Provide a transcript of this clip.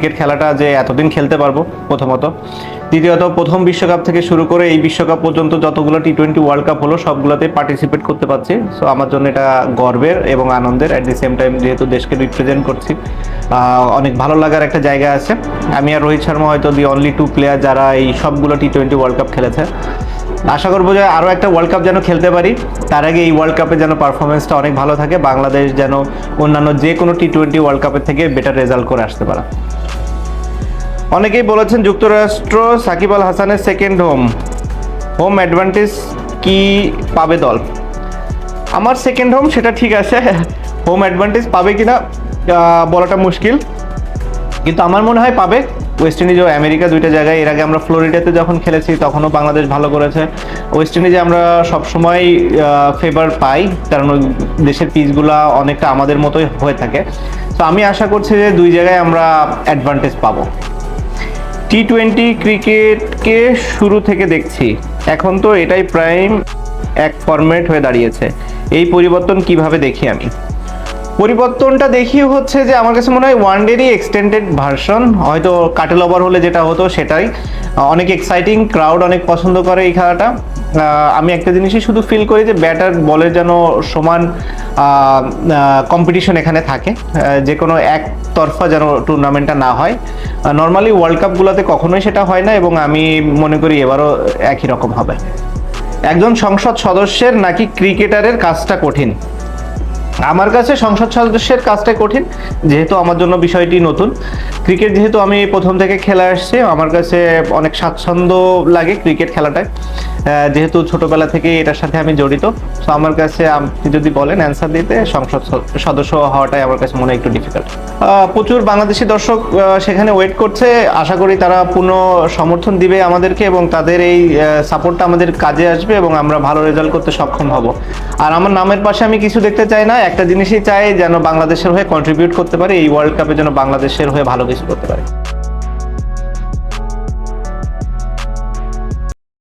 Cricket খেলাটা যে এতদিন খেলতে পারবো প্রথমত। দ্বিতীয়ত প্রথম বিশ্বকাপ থেকে শুরু করে এই বিশ্বকাপ পর্যন্ত যতগুলো টি-20 ওয়ার্ল্ড কাপ হলো সবগুলোতে পার্টিসিপেট করতে পারছি। সো আমার জন্য এটা গর্বের এবং আনন্দের। অ্যাট দি সেম টাইম যেহেতু দেশকে রিপ্রেজেন্ট করছি, অনেক ভালো লাগার একটা জায়গা আছে। আমি আর রোহিত শর্মা হয়তো দি অনলি 2 প্লেয়ার যারা এই সবগুলো টি-20 ওয়ার্ল্ড কাপ খেলেছে। আশা করবো যে আরও একটা ওয়ার্ল্ড কাপ যেন খেলতে পারি, তার আগে এই ওয়ার্ল্ড কাপে যেন পারফরমেন্সটা অনেক ভালো থাকে, বাংলাদেশ যেন অন্যান্য যে কোনো টি-20 ওয়ার্ল্ড কাপের থেকে বেটার রেজাল্ট করে আসতে পারে। অনেকেই বলেছেন যুক্তরাষ্ট্র সাকিব আল হাসানের সেকেন্ড হোম অ্যাডভান্টেজ কি পাবে দল? আমার সেকেন্ড হোম সেটা ঠিক আছে, হোম অ্যাডভান্টেজ পাবে কিনা বলাটা মুশকিল, কিন্তু আমার মনে হয় পাবে। ওয়েস্ট ইন্ডিজ ও আমেরিকা দুইটা জায়গায় এর আগে আমরা ফ্লোরিডাতে যখন খেলেছি তখনও বাংলাদেশ ভালো করেছে। ওয়েস্ট ইন্ডিজে আমরা সবসময় ফেভার পাই, কারণ ওই দেশের পিচগুলো অনেকটা আমাদের মতোই হয়ে থাকে। তো আমি আশা করছি যে দুই জায়গায় আমরা অ্যাডভান্টেজ পাবো। টি-20 ক্রিকেটকে শুরু থেকে দেখছি, এখন তো এটাই প্রাইম এক ফরম্যাট হয়ে দাঁড়িয়েছে। এই পরিবর্তন কিভাবে দেখি আমি? পরিবর্তনটা দেখি হচ্ছে যে আমার কাছে মনে হয় ওয়ানডেরই এক্সটেন্ডেড ভার্সন, হয়তো কাটেল ওভার হলে যেটা হতো সেটাই। অনেক এক্সাইটিং, ক্রাউড অনেক পছন্দ করে এই খেলাটা। আমি একটা জিনিসই শুধু ফিল করি যে ব্যাটার বলের যেন সমান কম্পিটিশন এখানে থাকে, যে কোনো একতরফা যেন টুর্নামেন্টটা না হয়। নর্মালি ওয়ার্ল্ড কাপগুলোতে কখনোই সেটা হয় না, এবং আমি মনে করি এবারও একই রকম হবে। একজন সংসদ সদস্যের নাকি ক্রিকেটারের কাজটা কঠিন? আমার কাছে সংসদ সদস্যের কাজটাই কঠিন, যেহেতু আমার জন্য বিষয়টি নতুন। ক্রিকেট যেহেতু আমি প্রথম থেকে খেলে আসছি, আমার কাছে অনেক স্বাচ্ছন্দ্য লাগে ক্রিকেট খেলাটায়, যেহেতু ছোটবেলা থেকেই এটার সাথে আমি জড়িত। সো আমার কাছে আপনি যদি বলেন অ্যান্সার দিতে, সংসদ সদস্য হওয়াটাই আমার কাছে মনে হয় একটু ডিফিকাল্ট। প্রচুর বাংলাদেশি দর্শক সেখানে ওয়েট করছে, আশা করি তারা পূর্ণ সমর্থন দিবে আমাদেরকে, এবং তাদের এই সাপোর্টটা আমাদের কাজে আসবে এবং আমরা ভালো রেজাল্ট করতে সক্ষম হব। আর আমার নামের পাশে আমি কিছু দেখতে চাই না, একটা জিনিসই চাই, যেন বাংলাদেশের হয়ে কন্ট্রিবিউট করতে পারে, এই ওয়ার্ল্ড কাপে যেন বাংলাদেশের হয়ে ভালো কিছু করতে পারে।